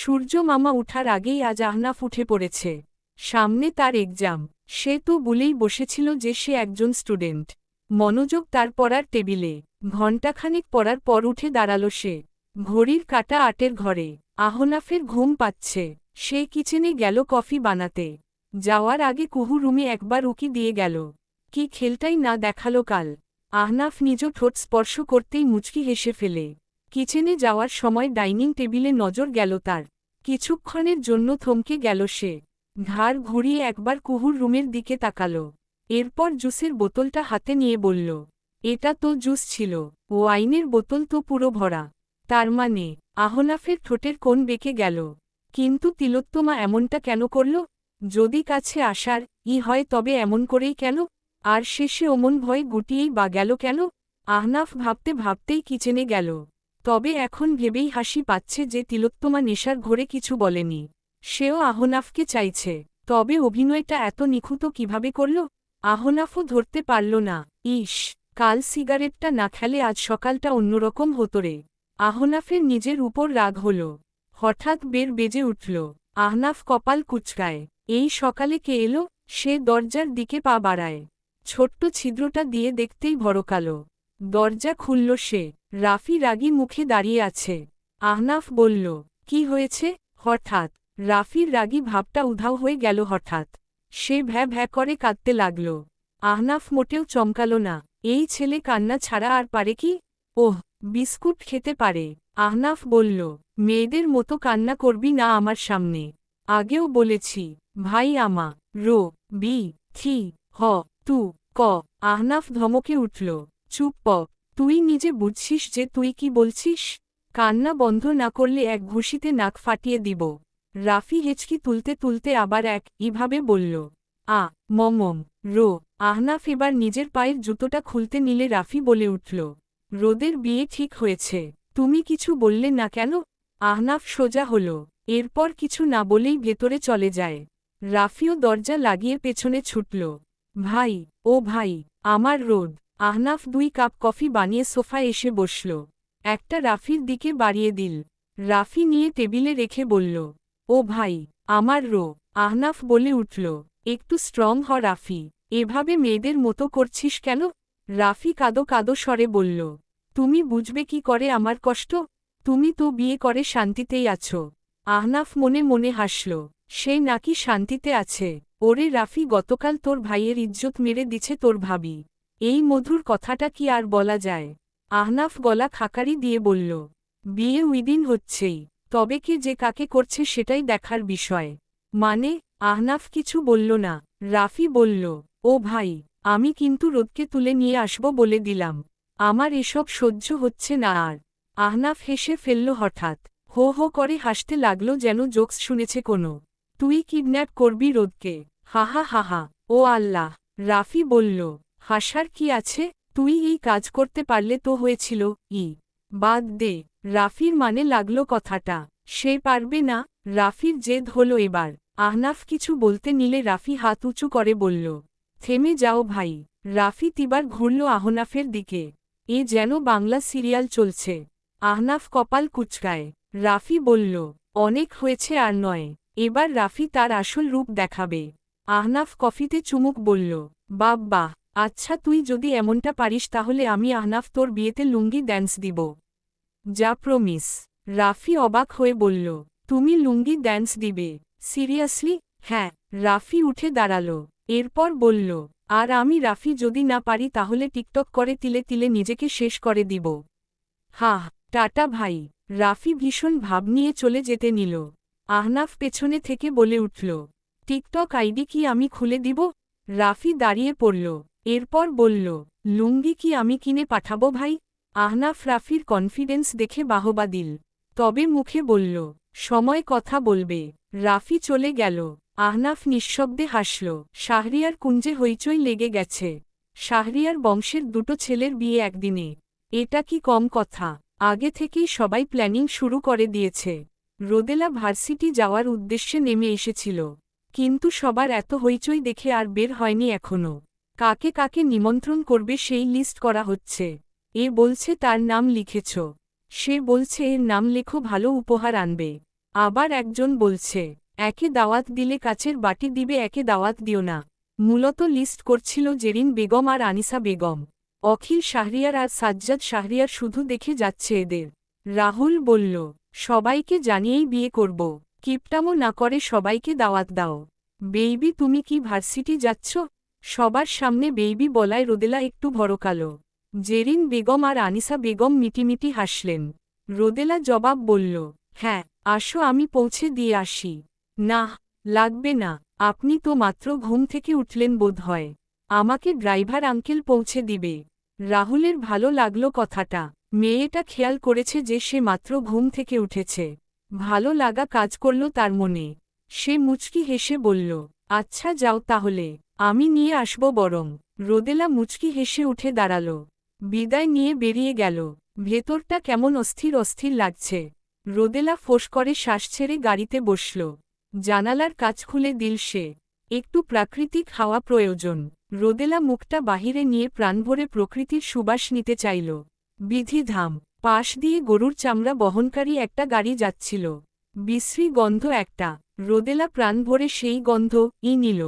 সূর্য মামা উঠার আগেই আজ আহনাফ উঠে পড়েছে। সামনে তার এক্সাম। সে তো বলেই বসেছিল যে সে একজন স্টুডেন্ট। মনোযোগ তার পড়ার টেবিলে। ঘণ্টাখানেক পড়ার পর উঠে দাঁড়াল সে। ঘড়ির কাঁটা ৮-এর ঘরে। আহনাফের ঘুম পাচ্ছে। সে কিচেনে গেল কফি বানাতে। যাওয়ার আগে কুহু রুমে একবার উকি দিয়ে গেল। কি খেলটাই না দেখালো কাল। আহনাফ নিজ ঠোঁট স্পর্শ করতেই মুচকি হেসে ফেলে। কিচেনে যাওয়ার সময় ডাইনিং টেবিলে নজর গেল তার। কিছুক্ষণের জন্য থমকে গেল সে। ঘাড় ঘুরিয়ে একবার কুহুর রুমের দিকে তাকাল। এরপর জুসের বোতলটা হাতে নিয়ে বলল, এটা তো জুস ছিল, ওয়াইনের বোতল তো পুরো ভরা। তার মানে? আহনাফের ঠোঁটের কোণ বেঁকে গেল। কিন্তু তিলোত্তমা এমনটা কেন করল? যদি কাছে আসার হয় তবে এমন করেই কেন? আর শেষে অমন ভয় গুটিয়েই বা গেল কেন? আহনাফ ভাবতে ভাবতেই কিচেনে গেল। তবে এখন ভেবেই হাসি পাচ্ছে যে তিলোত্তমা নেশার ঘোরে কিছু বলেনি। সেও আহনাফকে চাইছে। তবে অভিনয়টা এত নিখুঁত কিভাবে করল? আহনাফও ধরতে পারল না। ইস, কাল সিগারেটটা না খেলে আজ সকালটা অন্যরকম হতো রে। আহনাফের নিজের উপর রাগ হল। হঠাৎ বেজে উঠল। আহনাফ কপাল কুঁচকায়। এই সকালে কে এলো? সে দরজার দিকে পা বাড়ায়। ছোট্ট ছিদ্রটা দিয়ে দেখতেই ভরকালো। দরজা খুলল সে। রাফি রাগী মুখে দাঁড়িয়ে আছে। আহনাফ বলল, কি হয়েছে? হঠাৎ রাফির রাগী ভাবটা উধাও হয়ে গেল হঠাৎ। সে ভ্যা ভ্যা করে কাঁদতে লাগল। আহনাফ মোটেও চমকাল না। এই ছেলে কান্না ছাড়া আর পারে কি? ওহ, বিস্কুট খেতে পারে। আহনাফ বলল, মেয়েদের মতো কান্না করবি না আমার সামনে। আগেও বলেছি। ভাই আমা রো বি থি হ তু ক। আহনাফ ধমকে উঠল, চুপ প। তুই নিজে বুঝছিস যে তুই কি বলছিস? কান্না বন্ধ না করলে এক ঘুষিতে নাক ফাটিয়ে দিব। রাফি হেঁচকি তুলতে তুলতে আবার এইভাবে বলল, মমম রো। আহনাফ এবার নিজের পায়ের জুতোটা খুলতে নিলে রাফি বলে উঠল, রোদের বিয়ে ঠিক হয়েছে। তুমি কিছু বললে না কেন? আহনাফ সোজা হল। এরপর কিছু না বলেই ভেতরে চলে যায়। রাফিও দরজা লাগিয়ে পেছনে ছুটল। ভাই, ও ভাই, আমার রোদ। আহনাফ 2 কাপ কফি বানিয়ে সোফায় এসে বসল। একটা রাফির দিকে বাড়িয়ে দিল। রাফি নিয়ে টেবিলে রেখে বলল, ও ভাই, আমার রো। আহনাফ বলে উঠল, একটু স্ট্রং হ রাফি। এভাবে মেয়েদের মতো করছিস কেন? রাফি কাদো কাদো স্বরে বলল, তুমি বুঝবে কি করে আমার কষ্ট? তুমি তো বিয়ে করে শান্তিতেই আছো। আহনাফ মনে মনে হাসল। সে নাকি শান্তিতে আছে? ওরে রাফি, গতকাল তোর ভাইয়ের ইজ্জত মেরে দিছে তোর ভাবি। এই মধুর কথাটা কি আর বলা যায়? আহনাফ গলা খাকারি দিয়ে বলল, বিয়ে উইদিন হচ্ছেই, তবে কে যে কাকে করছে সেটাই দেখার বিষয়। মানে? আহনাফ কিছু বলল না। রাফি বলল, ও ভাই, আমি কিন্তু রোদকে তুলে নিয়ে আসব বলে দিলাম। আমার এসব সহ্য হচ্ছে না আর। আহনাফ হেসে ফেলল হঠাৎ। হো হো করে হাসতে লাগল যেন জোকস শুনেছে কোনো। তুই কিডন্যাপ করবি রোদকে? হাহা হাহা। ও আল্লাহ। রাফি বলল, হাসার কি আছে? তুই এই কাজ করতে পারলে তো হয়েছিল। বাদ দে। রাফির মানে লাগল কথাটা। সে পারবে না। রাফির জেদ হলো এবার। আহনাফ কিছু বলতে নিলে রাফি হাত উঁচু করে বলল, থেমে যাও ভাই। রাফি তিবার ঘুরল আহনাফের দিকে। এ যেন বাংলা সিরিয়াল চলছে। আহনাফ কপাল কুঁচকায়। রাফি বলল, অনেক হয়েছে আর নয়। এবার রাফি তার আসল রূপ দেখাবে। আহনাফ কফিতে চুমুক বলল, বাহ, আচ্ছা তুই যদি এমনটা পারিস তাহলে আমি আহনাফ তোর বিয়েতে লুঙ্গি ড্যান্স দিব। যা প্রমিস? রাফি অবাক হয়ে বলল, তুমি লুঙ্গি ড্যান্স দিবে? সিরিয়াসলি? হ্যাঁ। রাফি উঠে দাঁড়াল। এরপর বলল, আর আমি রাফি যদি না পারি তাহলে টিকটক করে তিলে তিলে নিজেকে শেষ করে দিব। হাহ, টাটা ভাই। রাফি ভীষণ ভাব নিয়ে চলে যেতে নিল। আহনাফ পেছনে থেকে বলে উঠল, টিকটক আইডি কি আমি খুলে দিব? রাফি দাঁড়িয়ে পড়ল। এরপর বলল, লুঙ্গি কি আমি কিনে পাঠাবো ভাই? আহনাফ রাফির কনফিডেন্স দেখে বাহবা দিল। তবে মুখে বলল, সময় কথা বলবে। রাফি চলে গেল। আহনাফ নিঃশব্দে হাসল। শাহরিয়ার কুঞ্জে হইচই লেগে গেছে। শাহরিয়ার বংশের 2টো ছেলের বিয়ে একদিনে। এটা কি কম কথা? আগে থেকেই সবাই প্ল্যানিং শুরু করে দিয়েছে। রোদেলা ভার্সিটি যাওয়ার উদ্দেশ্যে নেমে এসেছিল। কিন্তু সবার এত হইচই দেখে আর বের হয়নি এখনো। কাকে কাকে নিমন্ত্রণ করবে সেই লিস্ট করা হচ্ছে। এ বলছে তার নাম লিখেছ। সে বলছে এর নাম লেখো, ভালো উপহার আনবে। আবার একজন বলছে, একে দাওয়াত দিলে কাচের বাটি দিবে, একে দাওয়াত দিও না। মূলত লিস্ট করছিল জেরিন বেগম আর আনিসা বেগম। অখিল শাহরিয়ার আর সাজ্জাদ শাহরিয়ার শুধু দেখে যাচ্ছে এদের। রাহুল বলল, সবাইকে জানিয়েই বিয়ে করব, কিপটামো না করে সবাইকে দাওয়াত দাও। বেইবি তুমি কি ভার্সিটি যাচ্ছ? সবার সামনে বেইবি বলায় রোদেলা একটু ভরকালো। জেরিন বেগম আর আনিসা বেগম মিটিমিটি হাসলেন। রোদেলা জবাব বলল, হ্যাঁ আসো, আমি পৌঁছে দিয়ে আসি। না, লাগবে না, আপনি তো মাত্র ঘুম থেকে উঠলেন বোধ হয়। আমাকে ড্রাইভার আঙ্কেল পৌঁছে দিবে। রাহুলের ভালো লাগলো কথাটা। মেয়েটা খেয়াল করেছে যে সে মাত্র ঘুম থেকে উঠেছে। ভালো লাগা কাজ করল তার মনে। সে মুচকি হেসে বলল, আচ্ছা যাও তাহলে, আমি নিয়ে আসব বরং। রোদেলা মুচকি হেসে উঠে দাঁড়াল। বিদায় নিয়ে বেরিয়ে গেল। ভেতরটা কেমন অস্থির অস্থির লাগছে। রোদেলা ফোঁস করে শ্বাস ছেড়ে গাড়িতে বসল। জানালার কাচ খুলে দিল সে। একটু প্রাকৃতিক হাওয়া প্রয়োজন। রোদেলা মুখটা বাহিরে নিয়ে প্রাণভরে প্রকৃতির সুবাস নিতে চাইল। বিধিধাম পাশ দিয়ে গরুর চামড়া বহনকারী একটা গাড়ি যাচ্ছিল। বিশ্রী গন্ধ একটা। রোদেলা প্রাণভরে সেই গন্ধ নিল।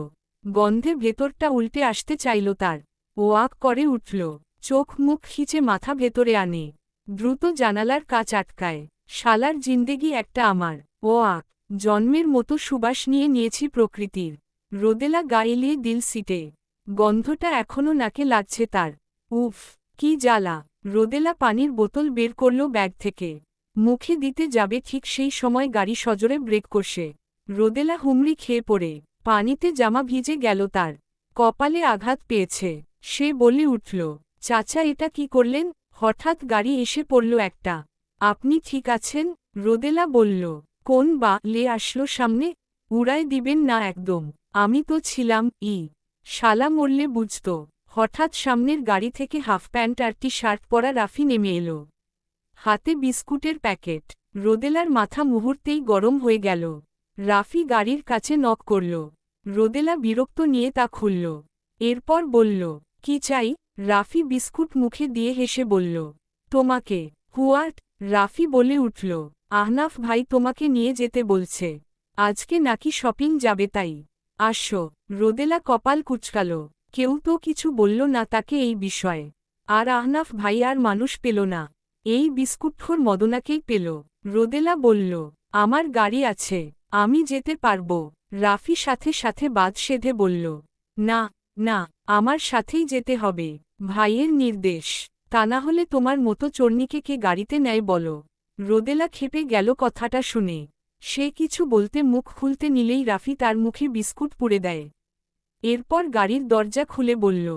গন্ধে ভেতরটা উল্টে আসতে চাইল তার। ওয়াক করে উঠল। চোখ মুখ খিচে মাথা ভেতরে আনে। দ্রুত জানালার কাচ আটকায়। শালার জিন্দেগি একটা আমার। ওয়াক জন্মের মতো সুবাস নিয়ে নিয়েছি প্রকৃতির। রোদেলা গা এলিয়ে দিল সিটে। গন্ধটা এখনও নাকে লাগছে তার। উফ কি জ্বালা। রোদেলা পানির বোতল বের করল ব্যাগ থেকে। মুখে দিতে যাবে ঠিক সেই সময় গাড়ি সজোরে ব্রেক কষে। রোদেলা হুমড়ি খেয়ে পড়ে। পানিতে জামা ভিজে গেল তার। কপালে আঘাত পেয়েছে। সে বলে উঠল, চাচা এটা কি করলেন? হঠাৎ গাড়ি এসে পড়ল একটা। আপনি ঠিক আছেন? রোদেলা বলল, কোন বা লে আসলো সামনে? উড়ায় দিবেন না একদম। আমি তো ছিলাম শালা মরলে বুঝত। হঠাৎ সামনের গাড়ি থেকে হাফ প্যান্ট আর টি শার্ট পরা রাফি নেমে এলো। হাতে বিস্কুটের প্যাকেট। রোদেলার মাথা মুহূর্তেই গরম হয়ে গেল। রাফি গাড়ির কাছে নক করল। রোদেলা বিরক্ত নিয়ে তা খুলল। এরপর বলল, কি চাই? রাফি বিস্কুট মুখে দিয়ে হেসে বলল, তোমাকে। হুয়াট? রাফি বলে উঠল, আহনাফ ভাই তোমাকে নিয়ে যেতে বলছে। আজকে নাকি শপিং যাবে তাই। আসো। রোদেলা কপাল কুঁচকাল। কেউ তো কিছু বলল না তাকে এই বিষয়ে। আর আহনাফ ভাই আর মানুষ পেল না। এই বিস্কুটখোর মদনাকেই পেল। রোদেলা বলল, আমার গাড়ি আছে, আমি যেতে পারব। রাফি সাথে সাথে বাদ সেধে বলল, না না, আমার সাথেই যেতে হবে। ভাইয়ের নির্দেশ। তা না হলে তোমার মতো চর্নিকে কে গাড়িতে নেয় বলো? রোদেলা ক্ষেপে গেল কথাটা শুনে। সে কিছু বলতে মুখ খুলতে নিলেই রাফি তার মুখে বিস্কুট পুড়ে দেয়। এরপর গাড়ির দরজা খুলে বলল,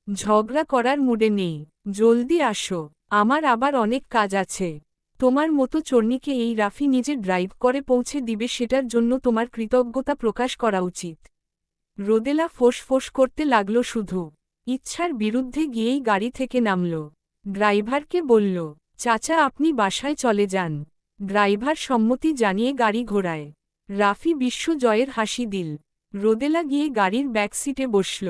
ঝগড়া করার মুডে নেই, জলদি আসো, আমার আবার অনেক কাজ আছে। তোমার মতো চর্নিকে এই রাফি নিজে ড্রাইভ করে পৌঁছে দিবে, সেটার জন্য তোমার কৃতজ্ঞতা প্রকাশ করা উচিত। রোদেলা ফোঁস করতে লাগল শুধু। ইচ্ছার বিরুদ্ধে গিয়েই গাড়ি থেকে নামল। ড্রাইভারকে বলল, চাচা আপনি বাসায় চলে যান। ড্রাইভার সম্মতি জানিয়ে গাড়ি ঘোরায়। রাফি বিশ্বজয়ের হাসি দিল। রোদেলা গিয়ে গাড়ির ব্যাক সিটে বসল।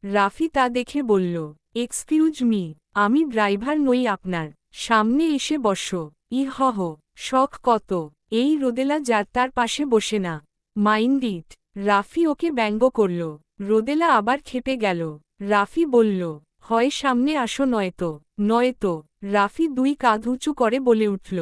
রাফি তা দেখে বলল, এক্সকিউজ মি, আমি ড্রাইভার নই আপনার, সামনে এসে বসো। ইহহ, শখ কত। এই রোদেলা যার তার পাশে বসে না। Mind it. রাফি ওকে ব্যঙ্গ করল। রোদেলা আবার খেপে গেল। রাফি বলল, হয় সামনে আসো নয়তো। রাফি দুই কাঁধ উঁচু করে বলে উঠল,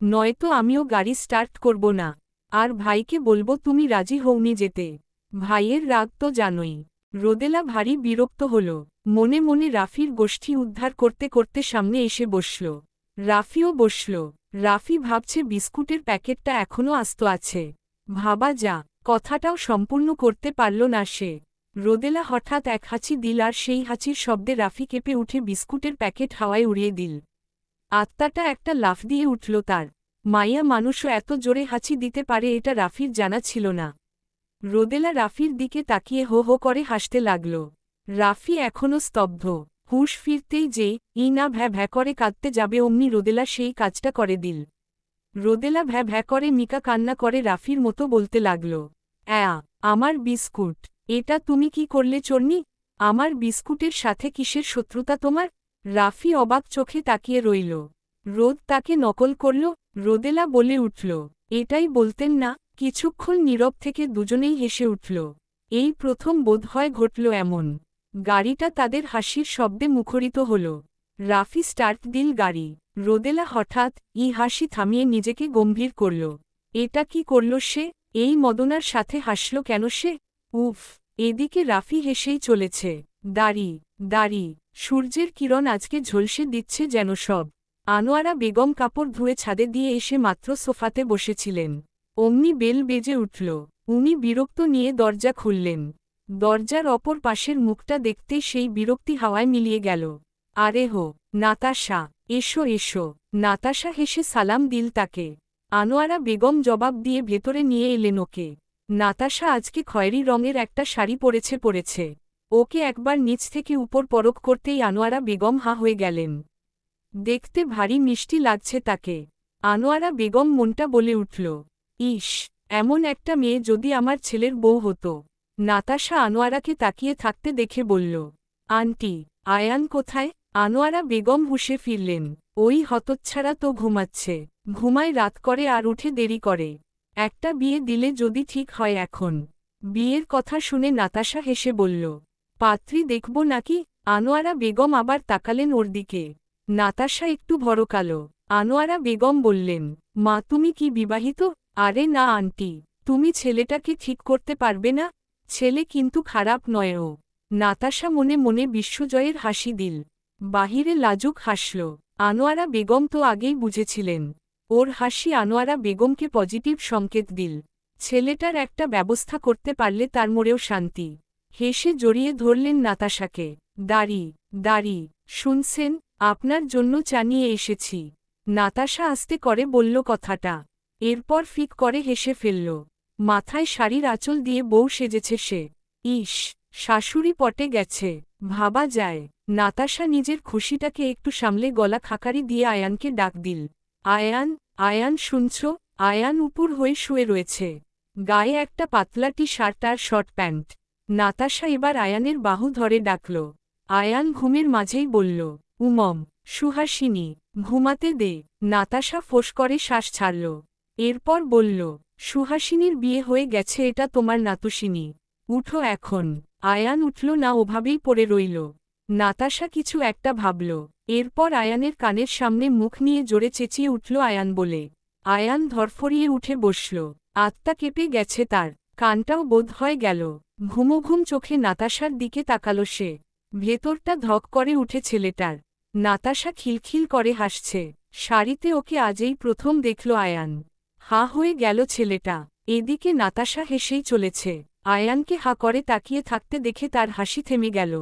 নয়তো আমিও গাড়ি স্টার্ট করব না। আর ভাইকে বলবো তুমি রাজি হওনি যেতে। ভাইয়ের রাগ তো জানোই। রোদেলা ভারী বিরক্ত হল। মনে মনে রাফির গোষ্ঠী উদ্ধার করতে করতে সামনে এসে বসল। রাফিও বসল। রাফি ভাবছে বিস্কুটের প্যাকেটটা এখনও আস্ত আছে। ভাবা যা, কথাটাও সম্পূর্ণ করতে পারল না সে। রোদেলা হঠাৎ এক হাঁচি দিল আর সেই হাঁচির শব্দে রাফি কেঁপে উঠে বিস্কুটের প্যাকেট হাওয়ায় উড়িয়ে দিল। আত্মাটা একটা লাফ দিয়ে উঠল তার। মাইয়া মানুষও এত জোরে হাঁচি দিতে পারে এটা রাফির জানা ছিল না। রোদেলা রাফির দিকে তাকিয়ে হো হো করে হাসতে লাগল। রাফি এখনও স্তব্ধ। হুঁশ ফিরতেই যে না ভ্যা ভ্যা করে কাঁদতে যাবে অমনি রোদেলা সেই কাজটা করে দিল। রোদেলা ভ্যা ভ্যা করে মিকা কান্না করে রাফির মতো বলতে লাগল, আমার বিস্কুট। এটা তুমি কি করলে চর্নি? আমার বিস্কুটের সাথে কিসের শত্রুতা তোমার? রাফি অবাক চোখে তাকিয়ে রইল। রোদ তাকে নকল করল? রোদেলা বলে উঠল, এটাই বলতেন না? কিছুক্ষণ নীরব থেকে দুজনেই হেসে উঠল। এই প্রথম বোধহয় ঘটল এমন। গাড়িটা তাদের হাসির শব্দে মুখরিত হল। রাফি স্টার্ট দিল গাড়ি। রোদেলা হঠাৎ হাসি থামিয়ে নিজেকে গম্ভীর করল। এটা কি করল সে? এই মদনার সাথে হাসল কেন সে? উফ! এদিকে রাফি হেসেই চলেছে। দাড়ি, দাড়ি, সূর্যের কিরণ আজকে ঝলসে দিচ্ছে যেন সব। আনোয়ারা বেগম কাপড় ধুয়ে ছাদে দিয়ে এসে মাত্র সোফাতে বসেছিলেন। অমনি বেল বেজে উঠল। উনি বিরক্ত নিয়ে দরজা খুললেন। দরজার অপর পাশের মুখটা দেখতেই সেই বিরক্তি হাওয়ায় মিলিয়ে গেল। আরে হো, নাতাশা, এসো এসো। নাতাশা হেসে সালাম দিল তাকে। আনোয়ারা বেগম জবাব দিয়ে ভেতরে নিয়ে এলেন ওকে। নাতাশা আজকে খয়েরি রঙের একটা শাড়ি পরেছে। ওকে একবার নিচ থেকে উপর পরক করতেই আনোয়ারা বেগম হাঁ হয়ে গেলেন। দেখতে ভারী মিষ্টি লাগছে তাকে। আনোয়ারা বেগম মনটা বলে উঠল, ইস, এমন একটা মেয়ে যদি আমার ছেলের বউ হতো। নাতাশা আনোয়ারাকে তাকিয়ে থাকতে দেখে বলল, আন্টি, আয়ান কোথায়? আনোয়ারা বেগম হুঁশে ফিরলেন। ওই হতচ্ছাড়া তো ঘুমাচ্ছে। ঘুমায় রাত করে আর উঠে দেরি করে। একটা বিয়ে দিলে যদি ঠিক হয় এখন। বিয়ের কথা শুনে নাতাশা হেসে বলল, পাত্রী দেখব নাকি? আনোয়ারা বেগম আবার তাকালেন ওর দিকে। নাতাশা একটু ভরকালো। আনোয়ারা বেগম বললেন, মা তুমি কি বিবাহিত? আরে না আন্টি, তুমি ছেলেটাকে ঠিক করতে পারবে না? ছেলে কিন্তু খারাপ নয় ও। নাতাশা মনে মনে বিশ্বজয়ের হাসি দিল। বাহিরে লাজুক হাসল। আনোয়ারা বেগম তো আগেই বুঝেছিলেন। ওর হাসি আনোয়ারা বেগমকে পজিটিভ সংকেত দিল। ছেলেটার একটা ব্যবস্থা করতে পারলে তার মোড়েও শান্তি। হেসে জড়িয়ে ধরলেন নাতাশাকে। দাড়ি, দাড়ি, শুনছেন? আপনার জন্য চা নিয়ে এসেছি। নাতাশা আস্তে করে বলল কথাটা। এরপর ফিক করে হেসে ফেলল। মাথায় শাড়ির আঁচল দিয়ে বউ সেজেছে সে। ইস, শাশুড়ি পটে গেছে, ভাবা যায়। নাতাশা নিজের খুশিটাকে একটু সামলে গলা খাকারি দিয়ে আয়ানকে ডাক দিল। আয়ান, আয়ান শুনছ? আয়ান উপুর হয়ে শুয়ে রয়েছে। গায়ে একটা পাতলা টি শার্ট আর শর্ট প্যান্ট। নাতাশা এবার আয়ানের বাহু ধরে ডাকল। আয়ান ঘুমের মাঝেই বলল, উমম, সুহাসিনী, ঘুমাতে দে। নাতাশা ফোঁস করে শ্বাস ছাড়ল। এরপর বলল, সুহাসিনীর বিয়ে হয়ে গেছে, এটা তোমার নাতুশিনী। উঠো এখন। আয়ান উঠল না, ওভাবেই পড়ে রইল। নাতাশা কিছু একটা ভাবল। এরপর আয়ানের কানের সামনে মুখ নিয়ে জোরে চেঁচিয়ে উঠল আয়ান বলে। আয়ান ধরফরিয়ে উঠে বসল। আত্মা কেঁপে গেছে তার, কানটাও বোধ হয় গেল। ঘুমোঘুম চোখে নাতাশার দিকে তাকালো সে। ভেতরটা ধক করে উঠে ছেলেটার। নাতাশা খিলখিল করে হাসছে। শাড়িতে ওকে আজই প্রথম দেখল আয়ান। হাঁ হয়ে গেল ছেলেটা। এদিকে নাতাশা হেসেই চলেছে। আয়ানকে হাঁ করে তাকিয়ে থাকতে দেখে তার হাসি থেমে গেল।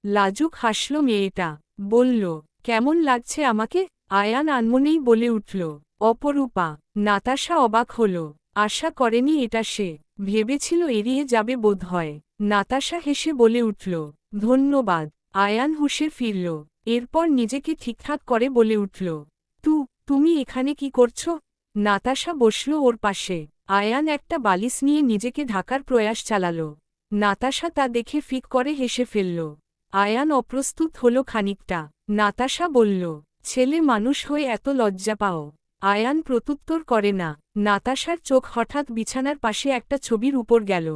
লাজুক হাসল মেয়েটা। বলল, কেমন লাগছে আমাকে? আয়ান আনমনেই বলে উঠল, অপরূপা। নাতাশা অবাক হল। আশা করেনি এটা সে। ভেবেছিল এড়িয়ে যাবে বোধহয়। নাতাশা হেসে বলে উঠল, ধন্যবাদ। আয়ান হুঁশে ফিরল। এরপর নিজেকে ঠিকঠাক করে বলে উঠল, তুমি এখানে কি করছো? নাতাশা বসল ওর পাশে। আয়ান একটা বালিশ নিয়ে নিজেকে ঢাকার প্রয়াস চালাল। নাতাশা তা দেখে ফিক করে হেসে ফেলল। আয়ান অপ্রস্তুত হল খানিকটা। নাতাশা বলল, ছেলে মানুষ হয়ে এত লজ্জা পাও? আয়ান প্রত্যুত্তর করে না। নাতাশার চোখ হঠাৎ বিছানার পাশে একটা ছবির উপর গেল।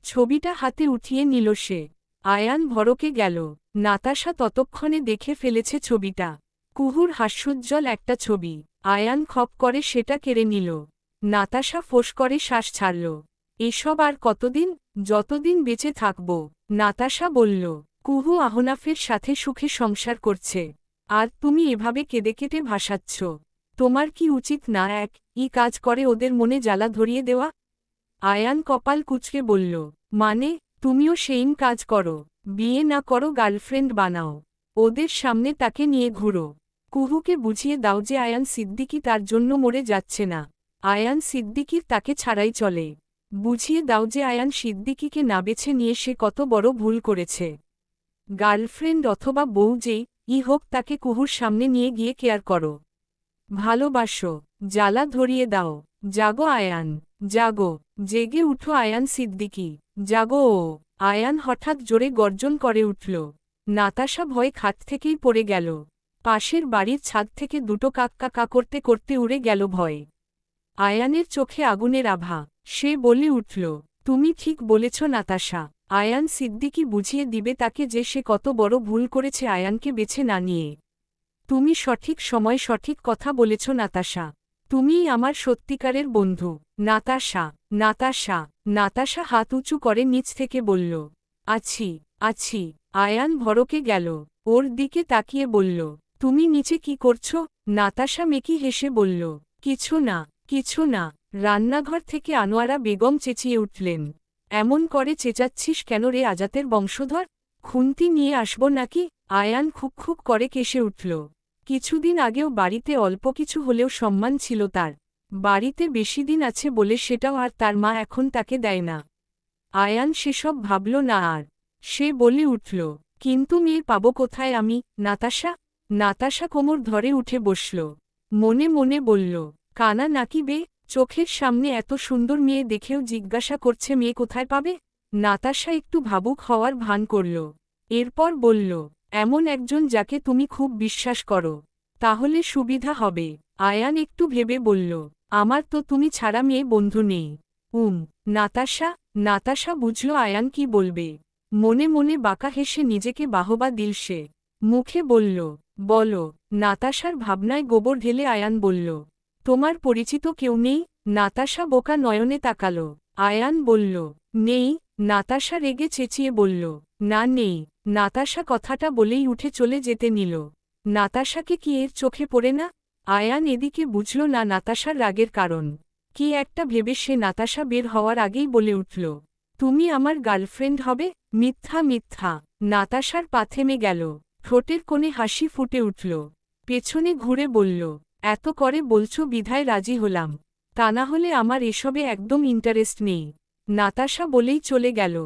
ছবিটা হাতে উঠিয়ে নিল সে। আয়ান ভরকে গেল। নাতাশা ততক্ষণে দেখে ফেলেছে ছবিটা। কুহুর হাস্যোজ্জ্বল একটা ছবি। আয়ান খপ করে সেটা কেড়ে নিল। নাতাশা ফোঁস করে শ্বাস ছাড়ল। এসব আর কতদিন? যতদিন বেঁচে থাকব। নাতাশা বলল, কুহু আহনাফের সাথে সুখে সংসার করছে। আর তুমি এভাবে কেঁদে কেটে ভাসাচ্ছ। তোমার কি উচিত না কাজ করে ওদের মনে জ্বালা ধরিয়ে দেওয়া? আয়ান কপাল কুঁচকে বলল, মানে? তুমিও সেইম কাজ করো। বিয়ে না করো, গার্লফ্রেন্ড বানাও। ওদের সামনে তাকে নিয়ে ঘুরো। কুহুকে বুঝিয়ে দাও যে আয়ান সিদ্দিকী তার জন্য মরে যাচ্ছে না। আয়ান সিদ্দিকীর তাকে ছাড়াই চলে। বুঝিয়ে দাও যে আয়ান সিদ্দিকীকে না বেছে নিয়ে সে কত বড় ভুল করেছে। গার্লফ্রেন্ড অথবা বউ যেই হোক, তাকে কুহুর সামনে নিয়ে গিয়ে কেয়ার করো। ভালোবাসো। জ্বালা ধরিয়ে দাও। জাগো আয়ান, জাগো। জেগে উঠো আয়ান সিদ্দিকী, জাগো। আয়ান হঠাৎ জোরে গর্জন করে উঠল। নাতাশা ভয়ে খাট থেকেই পড়ে গেল। পাশের বাড়ির ছাদ থেকে দুটো কাক কা করতে করতে উড়ে গেল ভয়ে। আয়ানের চোখে আগুনের আভা। সে বলে উঠল, তুমি ঠিক বলেছ নাতাশা। আয়ান সিদ্দিকী বুঝিয়ে দিবে তাকে যে সে কত বড় ভুল করেছে আয়ানকে বেছে না নিয়ে। তুমি সঠিক সময় সঠিক কথা বলেছ নাতাশা। তুমিই আমার সত্যিকারের বন্ধু। নাতাশা, নাতাশা, নাতাশা হাত উঁচু করে নিচ থেকে বলল, আছি, আছি। আয়ান ভড়কে গেল। ওর দিকে তাকিয়ে বলল, তুমি নিচে কি করছো? নাতাশা মেকি হেসে বলল, কিছু না, কিছু না। রান্নাঘর থেকে আনোয়ারা বেগম চেঁচিয়ে উঠলেন, এমন করে চেঁচাচ্ছিস কেন রে আজাতের বংশধর? খুন্তি নিয়ে আসব নাকি? আয়ান খুব খুব করে কেসে উঠল। কিছুদিন আগেও বাড়িতে অল্প কিছু হলেও সম্মান ছিল তার। বাড়িতে বেশি দিন আছে বলে সেটাও আর তার মা এখন তাকে দেয় না। আয়ান সেসব ভাবল না আর। সে বলে উঠল, কিন্তু মেয়ে পাব কোথায় আমি? নাতাশা? নাতাশা কোমর ধরে উঠে বসল। মনে মনে বলল, কানা নাকি বে? চোখের সামনে এত সুন্দর মেয়ে দেখেও জিজ্ঞাসা করছে মেয়ে কোথায় পাবে? নাতাশা একটু ভাবুক হওয়ার ভান করল। এরপর বলল, এমন একজন যাকে তুমি খুব বিশ্বাস করো। তাহলে সুবিধা হবে। আয়ান একটু ভেবে বলল, আমার তো তুমি ছাড়া মেয়ে বন্ধু নেই। নাতাশা? নাতাশা বুঝল আয়ান কি বলবে। মনে মনে বাঁকা হেসে নিজেকে বাহবা দিল সে। মুখে বলল, বলো। নাতাশার ভাবনায় গোবর ঢেলে আয়ান বলল, তোমার পরিচিত কেউ নেই? নাতাশা বোকা নয়নে তাকাল। আয়ান বলল, নেই। নাতাশা রেগে চেঁচিয়ে বলল, না নেই। নাতাশা কথাটা বলেই উঠে চলে যেতে নিল। নাতাশাকে কি এর চোখে পড়ে না? আয়ান এদিকে বুঝল না নাতাশার রাগের কারণ কি একটা ভেবে সে নাতাশা বের হওয়ার আগেই বলে উঠল, তুমি আমার গার্লফ্রেন্ড হবে? মিথ্যা মিথ্যা। নাতাশার পা থেমে গেল। ঠোঁটের কোণে হাসি ফুটে উঠল। পেছনে ঘুরে বলল, এত করে বলছো বিধায় রাজি হলাম। তা না হলে আমার এসবে একদম ইন্টারেস্ট নেই। নাতাশা বলেই চলে গেল।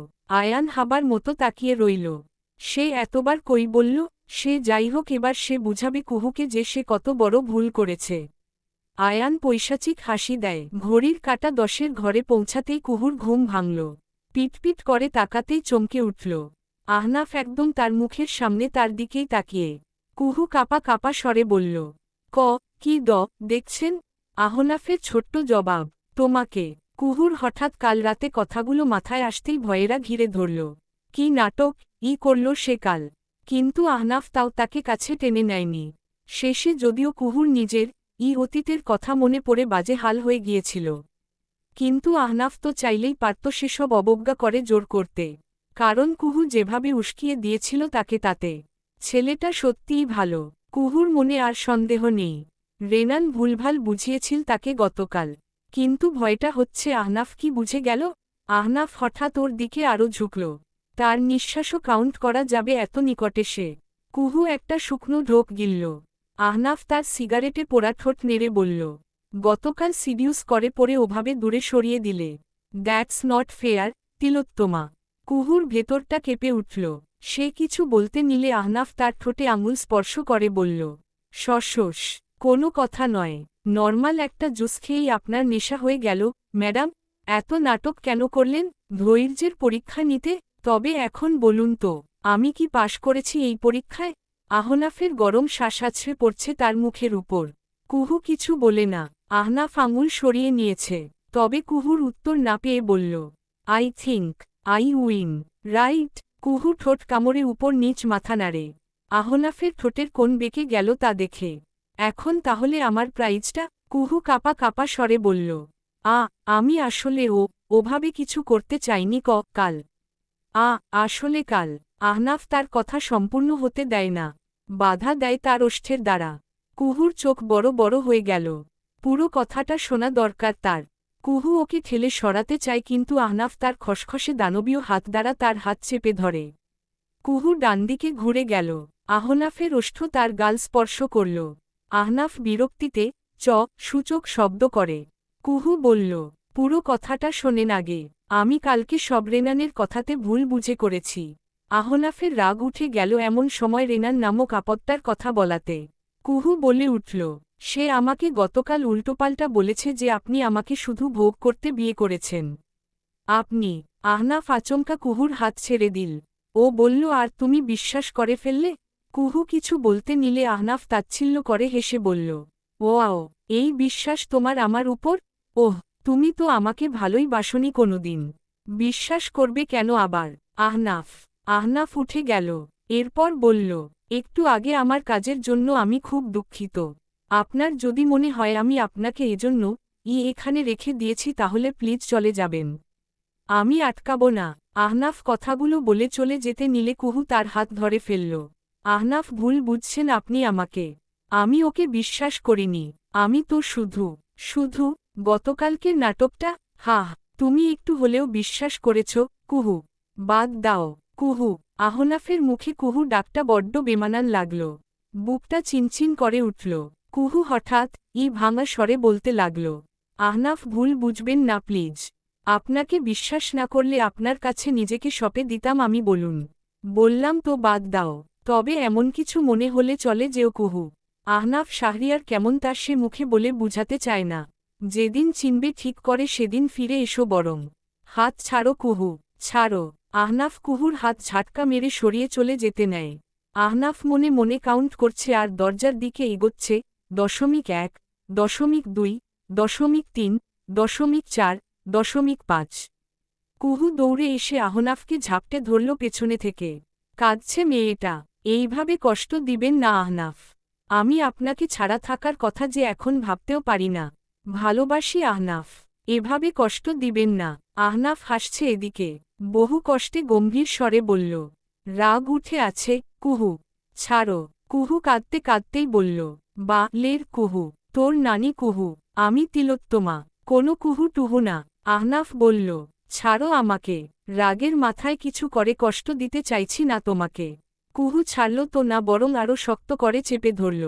আয়ান হাবার মতো তাকিয়ে রইল। সে এতবার কই বলল? সে যাই হোক এবার সে বুঝাবে কুহুকে যে সে কত বড় ভুল করেছে। আয়ান পৈশাচিক হাসি দেয়। ঘড়ির কাঁটা 10-এর ঘরে পৌঁছাতেই কুহুর ঘুম ভাঙল। পিটপিট করে তাকাতেই চমকে উঠল। আহনাফ একদম তার মুখের সামনে তার দিকেই তাকিয়ে। কুহু কাপা কাপা স্বরে বলল, কি দেখছেন? আহনাফের ছোট্ট জবাব, তোমাকে। কুহুর হঠাৎ কাল রাতে কথাগুলো মাথায় আসতেই ভয়েরা ঘিরে ধরল। কি নাটক করল সে কাল? কিন্তু আহনাফ তাও তাকে কাছে টেনে নেয়নি। শেষে যদিও কুহুর নিজের অতীতের কথা মনে পড়ে বাজে হাল হয়ে গিয়েছিল। কিন্তু আহনাফ তো চাইলেই পারত সেসব অবজ্ঞা করে জোর করতে। কারণ কুহু যেভাবে উস্কিয়ে দিয়েছিল তাকে তাতে। ছেলেটা সত্যিই ভালো। কুহুর মনে আর সন্দেহ নেই। রেনান ভুলভাল বুঝিয়েছিল তাকে গতকাল। কিন্তু ভয়টা হচ্ছে আহনাফ কি বুঝে গেল? আহনাফ হঠাৎ ওর দিকে আরও ঝুঁকল। তার নিঃশ্বাসও কাউন্ট করা যাবে এত নিকটে সে। কুহু একটা শুকনো ঢোক গিলল। আহনাফ তার সিগারেটে পোড়া ঠোঁট নেড়ে বলল, গতকাল সিডিউস করে পরে ওভাবে দূরে সরিয়ে দিলে। দ্যাটস নট ফেয়ার, তিলোত্তমা। কুহুর ভেতরটা কেঁপে উঠল। সে কিছু বলতে নিলে আহনাফ তার ঠোঁটে আঙুল স্পর্শ করে বলল, শশস, কোনো কথা নয়। নর্মাল একটা জুস খেয়েই আপনার নেশা হয়ে গেল, ম্যাডাম। এত নাটক কেন করলেন? ধৈর্যের পরীক্ষা নিতে? তবে এখন বলুন তো, আমি কি পাশ করেছি এই পরীক্ষায়? আহনাফের গরম শ্বাস আছড়ে পড়ছে তার মুখের উপর। কুহু কিছু বলে না। আহনাফ আঙুল সরিয়ে নিয়েছে। তবে কুহুর উত্তর না পেয়ে বলল, I think I win. Right? কুহু ঠোঁট কামড়ে উপর নিচ মাথা নাড়ে। আহনাফের ঠোঁটের কোণ বেঁকে গেল তা দেখে। এখন তাহলে আমার প্রাইজটা? কুহু কাপা কাপা স্বরে বলল, আমি আসলে ওভাবে কিছু করতে চাইনি কাল। আসলে কাল। আহনাফ তার কথা সম্পূর্ণ হতে দেয় না। বাধা দেয় তার ওষ্ঠের দ্বারা। কুহুর চোখ বড় বড় হয়ে গেল। পুরো কথাটা শোনা দরকার তার। কুহু ওকে ঠেলে সরাতে চায় কিন্তু আহনাফ তার খসখসে দানবীয় হাত দ্বারা তার হাত চেপে ধরে। কুহু ডানদিকে ঘুরে গেল। আহনাফের ওষ্ঠ তার গাল স্পর্শ করল। আহনাফ বিরক্তিতে সূচক শব্দ করে। কুহু বলল, পুরো কথাটা শোনেন আগে। আমি কালকে সব রেনানের কথাতে ভুল বুঝে করেছি। আহনাফের রাগ উঠে গেল এমন সময় রেনান নামক আপত্তার কথা বলাতে। কুহু বলে উঠল, সে আমাকে গতকাল উল্টোপাল্টা বলেছে যে আপনি আমাকে শুধু ভোগ করতে বিয়ে করেছেন। আপনি? আহনাফ আচমকা কুহুর হাত ছেড়ে দিল। ও বলল, আর তুমি বিশ্বাস করে ফেললে? কুহু কিছু বলতে নিলে আহনাফ তাচ্ছিল্য করে হেসে বলল, ওয়াও, এই বিশ্বাস তোমার আমার উপর? ওহ, তুমি তো আমাকে ভালোই বাসনি কোনোদিন। বিশ্বাস করবে কেন আবার? আহনাফ আহনাফ উঠে গেল। এরপর বলল, একটু আগে আমার কাজের জন্য আমি খুব দুঃখিত। আপনার যদি মনে হয় আমি আপনাকে এজন্য এখানে রেখে দিয়েছি তাহলে প্লিজ চলে যাবেন। আমি আটকাবো না। আহনাফ কথাগুলো বলে চলে যেতে নিলে কুহু তার হাত ধরে ফেলল। আহনাফ, ভুল বুঝছেন আপনি আমাকে। আমি ওকে বিশ্বাস করিনি। আমি তো শুধু গতকালকের নাটকটা। হা, তুমি একটু হলেও বিশ্বাস করেছ। কুহু, বাদ দাও। কুহু। আহনাফের মুখে কুহু ডাকটা বড্ড বেমানান লাগল। বুকটা চিনচিন করে উঠল। কুহু হঠাৎ ভাঙা স্বরে বলতে লাগল, আহনাফ, ভুল বুঝবেন না প্লিজ। আপনাকে বিশ্বাস না করলে আপনার কাছে নিজেকে সঁপে দিতাম আমি। বললাম তো বাদ দাও। তবে এমন কিছু মনে হলে চলে যেও কুহু। আহনাফ শাহরিয়ার কেমন তার সে মুখে বলে বুঝাতে চায় না। যেদিন চিনবে ঠিক করে সেদিন ফিরে এসো বরং। হাত ছাড়ো কুহু, ছাড়ো। আহনাফ কুহুর হাত ঝাটকা মেরে সরিয়ে চলে যেতে নেয়। আহনাফ মনে মনে কাউন্ট করছে আর দরজার দিকে এগোচ্ছে। 1.1, 2.2, 3.3, 4, 5। কুহু দৌড়ে এসে আহনাফকে ঝাপটে ধরল পেছনে থেকে। কাঁদছে মেয়েটা। এইভাবে কষ্ট দিবেন না আহনাফ। আমি আপনাকে ছাড়া থাকার কথা যে এখন ভাবতেও পারি না। ভালোবাসি আহনাফ। এভাবে কষ্ট দিবেন না। আহনাফ হাসছে এদিকে। বহু কষ্টে গম্ভীর স্বরে বলল, রাগ উঠে আছে কুহু, ছাড়ো। কুহু কাঁদতে কাঁদতেই বলল, লের কুহু, তোর নানি কুহু, আমি তিলোত্তমা, কোনো কুহু টুহু না। আহনাফ বলল, ছাড়ো আমাকে। রাগের মাথায় কিছু করে কষ্ট দিতে চাইছি না তোমাকে। কুহু ছাড়ল তো না, বরং আরও শক্ত করে চেপে ধরল।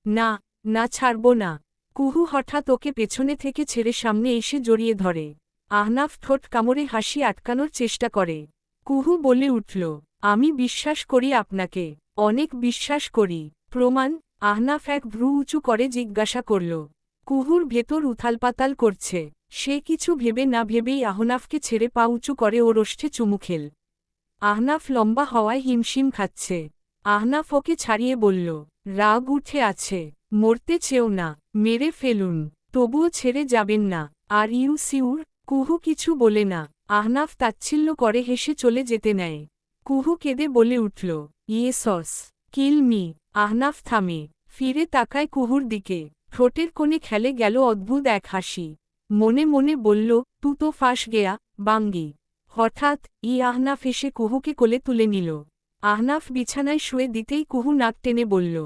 না, না, ছাড়ব না। কুহু হঠাৎ ওকে পেছনে থেকে ছেড়ে সামনে এসে জড়িয়ে ধরে। আহনাফ ঠোঁট কামড়ে হাসি আটকানোর চেষ্টা করে। কুহু বলে উঠল, আমি বিশ্বাস করি আপনাকে, অনেক বিশ্বাস করি। প্রমাণ? আহনাফ এক ভ্রু উঁচু করে জিজ্ঞাসা করল। কুহুর ভেতর উথালপাতাল করছে। সে কিছু ভেবে না ভেবেই আহনাফকে ছেড়ে পা উঁচু করে ওর ওষ্ঠে চুমু খেল। আহনাফ লম্বা হওয়ায় হিমশিম খাচ্ছে। আহনাফ ওকে ছাড়িয়ে বলল, রাগ উঠে আছে, মরতে চেও না, মেরে ফেলুন, তবুও ছেড়ে যাবেন না। Are you sure? কুহু কিছু বলে না। আহনাফ তাচ্ছিল্য করে হেসে চলে যেতে নেয়। কুহু কেঁদে বলে উঠল, ইয়েসস, কিল মি। আহনাফ থামে, ফিরে তাকায় কুহুর দিকে। ঠোঁটের কোণে খেলে গেল অদ্ভুত এক হাসি। মনে মনে বলল, তু তো ফাঁস গেয়া, বাঙ্গি। হঠাৎ আহনাফ এসে কুহুকে কোলে তুলে নিল। আহনাফ বিছানায় শুয়ে দিতেই কুহু নাক টেনে বলল,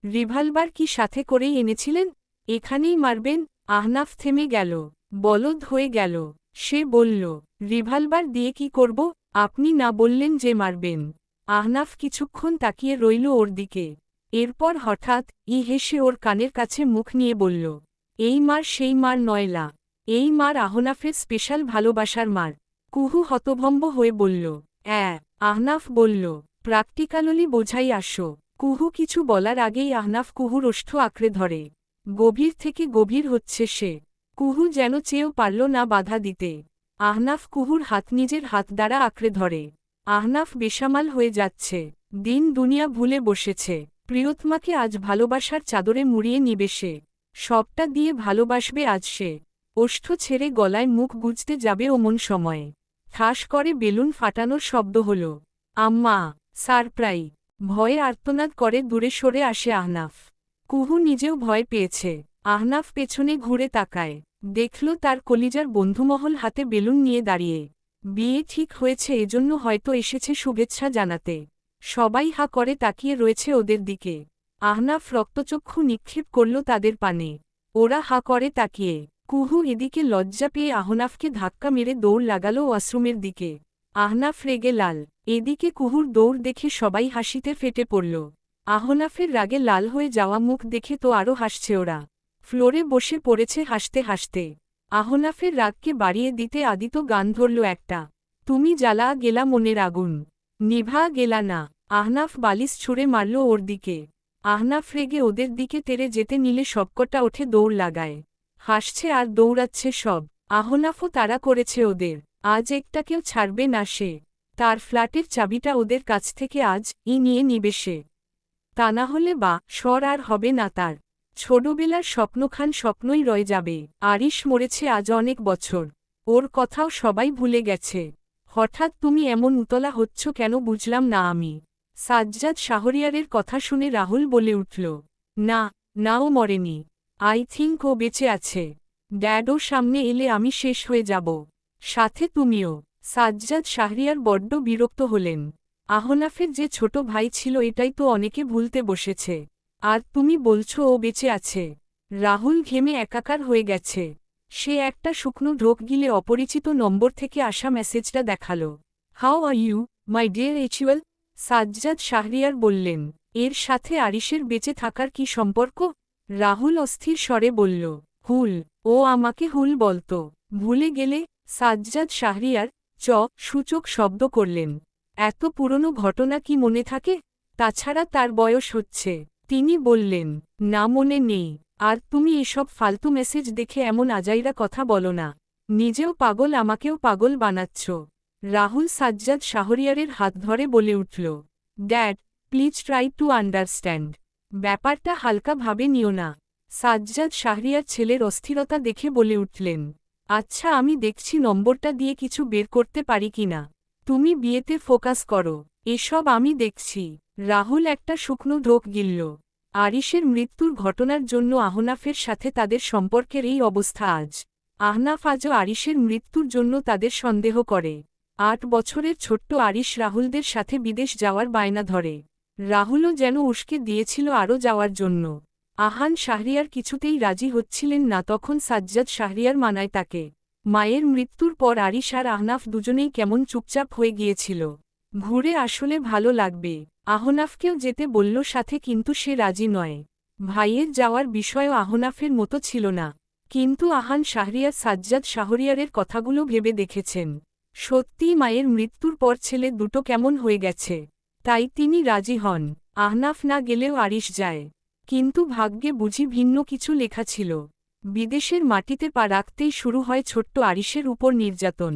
রিভলভার কি সাথে করেই এনেছিলেন? এখানেই মারবেন? আহনাফ থেমে গেল, বলদ হয়ে গেল। সে বলল, রিভলভার দিয়ে কি করব? আপনি না বললেন যে মারবেন। আহনাফ কিছুক্ষণ তাকিয়ে রইল ওর দিকে। এরপর হঠাৎ হেসে ওর কানের কাছে মুখ নিয়ে বলল, এই মার সেই মার নয়লা। এই মার আহনাফের স্পেশাল ভালোবাসার মার। কুহু হতভম্ব হয়ে বলল, আহনাফ বলল, প্র্যাকটিক্যালি বোঝাই আসো। কুহু কিছু বলার আগেই আহনাফ কুহুর ওষ্ঠ আঁকড়ে ধরে। গভীর থেকে গভীর হচ্ছে সে। কুহু যেন চেয়েও পারল না বাধা দিতে। আহনাফ কুহুর হাত নিজের হাত দ্বারা আঁকড়ে ধরে। আহনাফ বেসামাল হয়ে যাচ্ছে। দিন দুনিয়া ভুলে বসেছে। প্রিয়তমাকে আজ ভালোবাসার চাদরে মুড়িয়ে নিবে সে। সবটা দিয়ে ভালোবাসবে আজ সে। ওষ্ঠ ছেড়ে গলায় মুখ গুজতে যাবে ওমন সময়ে ঠাস করে বেলুন ফাটানোর শব্দ হল। আম্মা! সারপ্রাই! ভয়ে আর্তনাদ করে দূরে সরে আসে আহনাফ। কুহু নিজেও ভয় পেয়েছে। আহনাফ পেছনে ঘুরে তাকায়। দেখল তার কলিজার বন্ধুমহল হাতে বেলুন নিয়ে দাঁড়িয়ে। বিয়ে ঠিক হয়েছে, এজন্য হয়তো এসেছে শুভেচ্ছা জানাতে। সবাই হা করে তাকিয়ে রয়েছে ওদের দিকে। আহনাফ রক্তচক্ষু নিক্ষেপ করল তাদের পানে। ওরা হা করে তাকিয়ে। কুহু এদিকে লজ্জা পেয়ে আহনাফকে ধাক্কা মেরে দৌড় লাগালো ওয়াশরুমের দিকে। আহনাফ রেগে লাল। এদিকে কুহুর দৌড় দেখে সবাই হাসিতে ফেটে পড়ল। আহনাফের রাগে লাল হয়ে যাওয়া মুখ দেখে তো আরও হাসছে ওরা। ফ্লোরে বসে পড়েছে হাসতে হাসতে। আহনাফের রাগকে বাড়িয়ে দিতে আদিত গান ধরল একটা, তুমি জ্বালা গেলা মনের আগুন, নিভা গেলা না। আহনাফ বালিশ ছুঁড়ে মারল ওর দিকে। আহনাফ রেগে ওদের দিকে তেড়ে যেতে নিলে সবকটা ওঠে দৌড় লাগায়। হাসছে আর দৌড়াচ্ছে সব। আহনাফও তাড়া করেছে ওদের। আজ একটাকেও ছাড়বে না সে। তার ফ্ল্যাটের চাবিটা ওদের কাছ থেকে আজ নিয়ে নিবে সে। তা না হলে সর আর হবে না তার। ছোটবেলার স্বপ্নখান স্বপ্নই রয়ে যাবে। আরিশ মরেছে আজ অনেক বছর, ওর কথাও সবাই ভুলে গেছে। হঠাৎ তুমি এমন উতলা হচ্ছ কেন বুঝলাম না আমি। সাজ্জাদ শাহরিয়ারের কথা শুনে রাহুল বলে উঠল, না, না, ও মরেনি। আই থিঙ্ক ও বেঁচে আছে। ড্যাডও সামনে এলে আমি শেষ হয়ে যাব। সাথে তুমিও। সাজ্জাদ শাহরিয়ার বড্ড বিরক্ত হলেন। আহনাফের যে ছোট ভাই ছিল এটাই তো অনেকে ভুলতে বসেছে, আর তুমি বলছো ও বেঁচে আছে। রাহুল ঘেমে একাকার হয়ে গেছে। সে একটা শুকনো ঢোক গিলে অপরিচিত নম্বর থেকে আসা মেসেজটা দেখাল। How are you, my dear এইচুয়াল? সাজ্জাদ শাহরিয়ার বললেন, এর সাথে আরিশের বেঁচে থাকার কি সম্পর্ক? রাহুল অস্থির স্বরে বলল, হুল। ও আমাকে হুল বলতো। ভুলে গেলে? সাজ্জাদ শাহরিয়ার সূচক শব্দ করলেন। এত পুরনো ঘটনা কি মনে থাকে? তাছাড়া তার বয়স হচ্ছে। তিনি বললেন, না, মনে নেই। আর তুমি এসব ফালতু মেসেজ দেখে এমন আজাইরা কথা বলো না। নিজেও পাগল, আমাকেও পাগল বানাচ্ছ। রাহুল সাজ্জাদ শাহরিয়ারের হাত ধরে বলে উঠল, dad, please try to understand. ব্যাপারটা হালকাভাবে নিও না। সাজ্জাদ শাহরিয়ার ছেলের অস্থিরতা দেখে বলে উঠলেন, আচ্ছা, আমি দেখছি নম্বরটা দিয়ে কিছু বের করতে পারি কিনা। তুমি বিয়েতে ফোকাস করো, এসব আমি দেখছি। রাহুল একটা শুকনো ঢোক গিলল। আরিশের মৃত্যুর ঘটনার জন্য আহনাফের সাথে তাদের সম্পর্কের এই অবস্থা আজ। আহনাফ আজও আরিশের মৃত্যুর জন্য তাদের সন্দেহ করে। 8 বছরের ছোট্ট আরিশ রাহুলদের সাথে বিদেশ যাওয়ার বায়না ধরে। রাহুলও যেন উস্কে দিয়েছিল আরও যাওয়ার জন্য। আহান শাহরিয়ার কিছুতেই রাজি হচ্ছিলেন না। তখন সাজ্জাদ শাহরিয়ার মানায় তাকে। মায়ের মৃত্যুর পর আরিশ আর আহনাফ দুজনেই কেমন চুপচাপ হয়ে গিয়েছিল। ঘুরে আসলে ভালো লাগবে। আহনাফকেও যেতে বলল সাথে, কিন্তু সে রাজি নয়। ভাইয়ের যাওয়ার বিষয়ও আহনাফের মতো ছিল না। কিন্তু আহান শাহরিয়ার সাজ্জাদ শাহরিয়ারের কথাগুলো ভেবে দেখেছেন। সত্যিই মায়ের মৃত্যুর পর ছেলে দুটো কেমন হয়ে গেছে। তাই তিনি রাজি হন। আহনাফ না গেলেও আরিশ যায়। কিন্তু ভাগ্যে বুঝি ভিন্ন কিছু লেখা ছিল। বিদেশের মাটিতে পা রাখতেই শুরু হয় ছোট্ট আরিশের উপর নির্যাতন।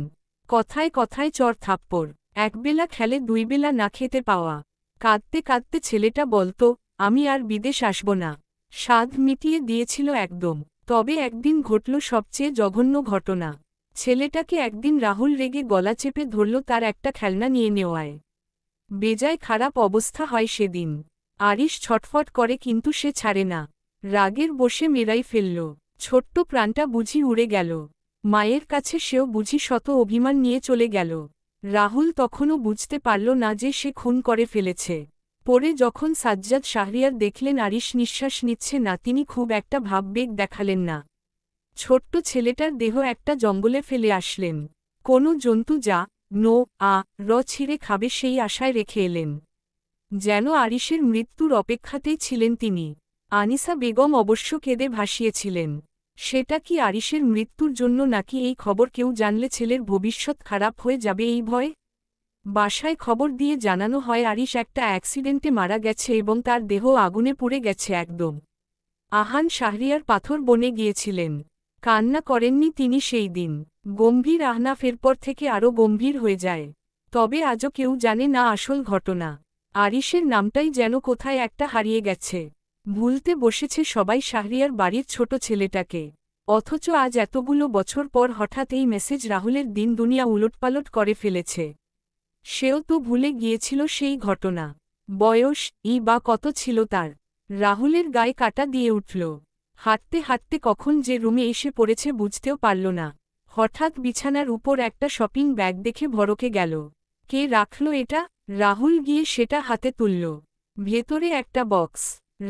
কথায় কথায় চর থাপ্পড়। একবেলা খেলে দুইবেলা না খেতে পাওয়া। কাঁদতে কাঁদতে ছেলেটা বলতো, আমি আর বিদেশ আসব না। স্বাদ মিটিয়ে দিয়েছিল একদম। তবে একদিন ঘটল সবচেয়ে জঘন্য ঘটনা। ছেলেটাকে একদিন রাহুল রেগে গলা চেপে ধরল তার একটা খেলনা নিয়ে নেওয়ায়। বেজায় খারাপ অবস্থা হয় সেদিন। আরিশ ছটফট করে কিন্তু সে ছাড়ে না। রাগের বসে মেরাই ফেলল। ছোট্ট প্রাণটা বুঝি উড়ে গেল। মায়ের কাছে সেও বুঝি শত অভিমান নিয়ে চলে গেল। রাহুল তখনও বুঝতে পারল না যে সে খুন করে ফেলেছে। পরে যখন সাজ্জাদ শাহরিয়ার দেখলেন আরিশ নিঃশ্বাস নিচ্ছে না, তিনি খুব একটা ভাববেগ দেখালেন না। ছোট্ট ছেলেটার দেহ একটা জঙ্গলে ফেলে আসলেন। কোনো জন্তু যা ছিঁড়ে খাবে সেই আশায় রেখে এলেন। যেন আরিশের মৃত্যুর অপেক্ষাতেই ছিলেন তিনি। আনিসা বেগম অবশ্য কেঁদে ভাসিয়েছিলেন। সেটা কি আরিশের মৃত্যুর জন্য, নাকি এই খবর কেউ জানলে ছেলের ভবিষ্যৎ খারাপ হয়ে যাবে এই ভয়? বাসায় খবর দিয়ে জানানো হয় আরিশ একটা অ্যাক্সিডেন্টে মারা গেছে এবং তার দেহ আগুনে পুড়ে গেছে একদম। আহান শাহরিয়ার পাথর বনে গিয়েছিলেন। কান্না করেননি তিনি সেই দিন। গম্ভীর আহনাফ এরপর থেকে আরও গম্ভীর হয়ে যায়। তবে আজও কেউ জানে না আসল ঘটনা। আরিশের নামটাই যেন কোথায় একটা হারিয়ে গেছে। ভুলতে বসেছে সবাই শাহরিয়ার বাড়ির ছোট ছেলেটাকে। অথচ আজ এতগুলো বছর পর হঠাৎ এই মেসেজ রাহুলের দিন দুনিয়া উলটপালট করে ফেলেছে। সেও তো ভুলে গিয়েছিল সেই ঘটনা। বয়স বা কত ছিল তার? রাহুলের গায়ে কাটা দিয়ে উঠল। হাঁটতে হাঁটতে কখন যে রুমে এসে পড়েছে বুঝতেও পারল না। হঠাৎ বিছানার উপর একটা শপিং ব্যাগ দেখে ভড়কে গেল। কে রাখল এটা? রাহুল গিয়ে সেটা হাতে তুলল। ভেতরে একটা বক্স।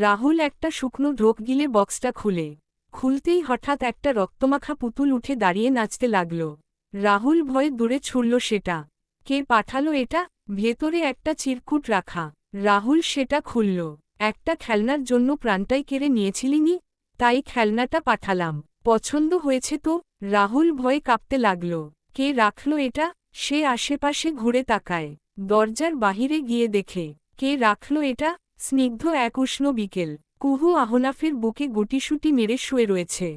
রাহুল একটা শুকনো ঢোক গিলে বক্সটা খুলতেই হঠাৎ একটা রক্তমাখা পুতুল উঠে দাঁড়িয়ে নাচতে লাগল। রাহুল ভয়ে দূরে ছুড়ল সেটা। কে পাঠালো এটা? ভেতরে একটা চিরকুট রাখা। রাহুল সেটা খুলল। একটা খেলনার জন্য প্রাণটাই কেড়ে নিয়েছিলিনি? তাই খেলনাটা পাঠালাম। পছন্দ হয়েছে তো? রাহুল ভয়ে কাঁপতে লাগল। কে রাখল এটা? সে আশেপাশে ঘুরে তাকায়। দরজার বাহিরে গিয়ে দেখে। কে রাখল এটা? স্নিগ্ধ এক উষ্ণ বিকেল। কুহু আহনাফের বুকে গুটিসুটি মেরে শুয়ে রয়েছে।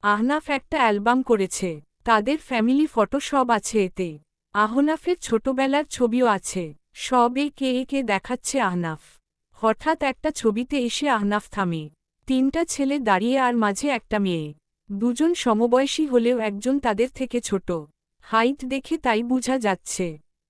আহনাফ একটা অ্যালবাম করেছে। তাদের ফ্যামিলি ফটো সব আছে এতে। আহনাফের ছোটবেলার ছবিও আছে। সব একে একে দেখাচ্ছে আহনাফ। হঠাৎ একটা ছবিতে এসে আহনাফ থামে। তিনটা ছেলে দাঁড়িয়ে আর মাঝে একটা মেয়ে। দুজন সমবয়সী হলেও একজন তাদের থেকে ছোট। হাইট দেখে তাই বোঝা যাচ্ছে।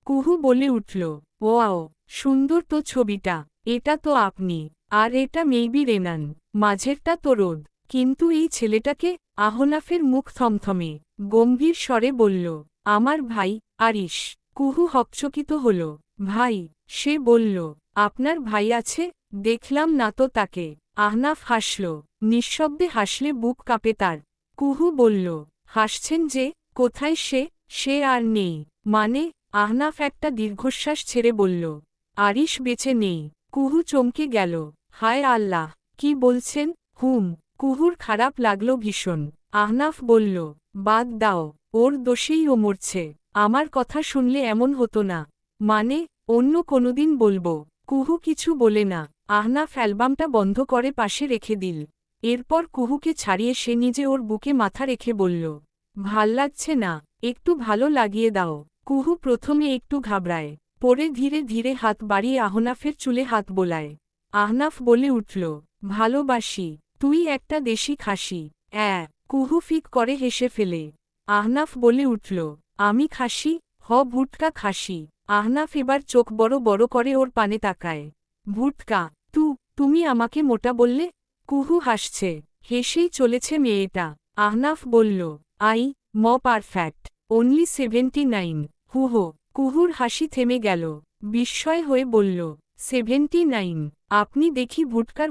কুহু বলে উঠল, ওয়াও, সুন্দর তো ছবিটা। এটা তো আপনি। আর এটা মেইবি রেনান। মাঝেরটা তো রোদ। কিন্তু এই ছেলেটাকে? আহনাফের মুখ থমথমে। গম্ভীর স্বরে বলল, আমার ভাই, আরিশ। কুহু হকচকিত হল। ভাই? সে বলল, আপনার ভাই আছে? দেখলাম না তো তাকে। আহনাফ হাসল। নিঃশব্দে হাসলে বুক কাঁপে তার। কুহু বলল, হাসছেন যে? কোথায় সে? সে আর নেই। মানে? আহনাফ একটা দীর্ঘশ্বাস ছেড়ে বলল, আরিশ বেঁচে নেই। কুহু চমকে গেল। হায় আল্লাহ, কি বলছেন? কুহুর খারাপ লাগল ভীষণ। আহনাফ বলল, বাদ দাও, ওর দোষেই ও মরছে। আমার কথা শুনলে এমন হতো না। মানে? অন্য কোনোদিন বলবো। কুহু কিছু বলে না। আহনাফ অ্যালবামটা বন্ধ করে পাশে রেখে দিল। এরপর কুহুকে ছাড়িয়ে সে নিজে ওর বুকে মাথা রেখে বলল, ভাল লাগছে না? একটু ভালো লাগিয়ে দাও। কুহু প্রথমে একটু ঘাবড়ায়, পরে ধীরে ধীরে হাত বাড়িয়ে আহনাফের চুলে হাত বোলায়। আহনাফ বলে উঠল, ভালোবাসি। তুই একটা দেশি খাসি। কুহু ফিক করে হেসে ফেলে। আহনাফ বলে উঠল, আমি খাসি? ভুটকা খাসি। আহনাফ এবার চোখ বড় বড় করে ওর পানে তাকায়। ভুটকা? তুমি আমাকে মোটা বললে? কুহু হাসছে। হেসেই চলেছে মেয়েটা। আহনাফ বলল, পারফেক্ট। অনলি 79। কুহুর হাসি থেমে গেল। বিস্ময় হয়ে বলল, 79? আপনি দেখি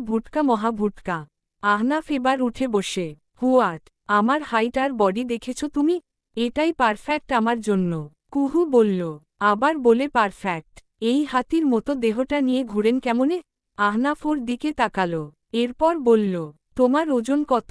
ভুটকা মহা ভুটকা। আহনাফ এবার উঠে বসে, হুয়াট? আমার হাইট আর বডি দেখেছ তুমি? এটাই পারফেক্ট আমার জন্য। কুহু বলল, আবার বলে পারফেক্ট? এই হাতির মতো দেহটা নিয়ে ঘুরেন কেমনে? আহনাফ ওর দিকে তাকালো। এরপর বলল, তোমার ওজন কত?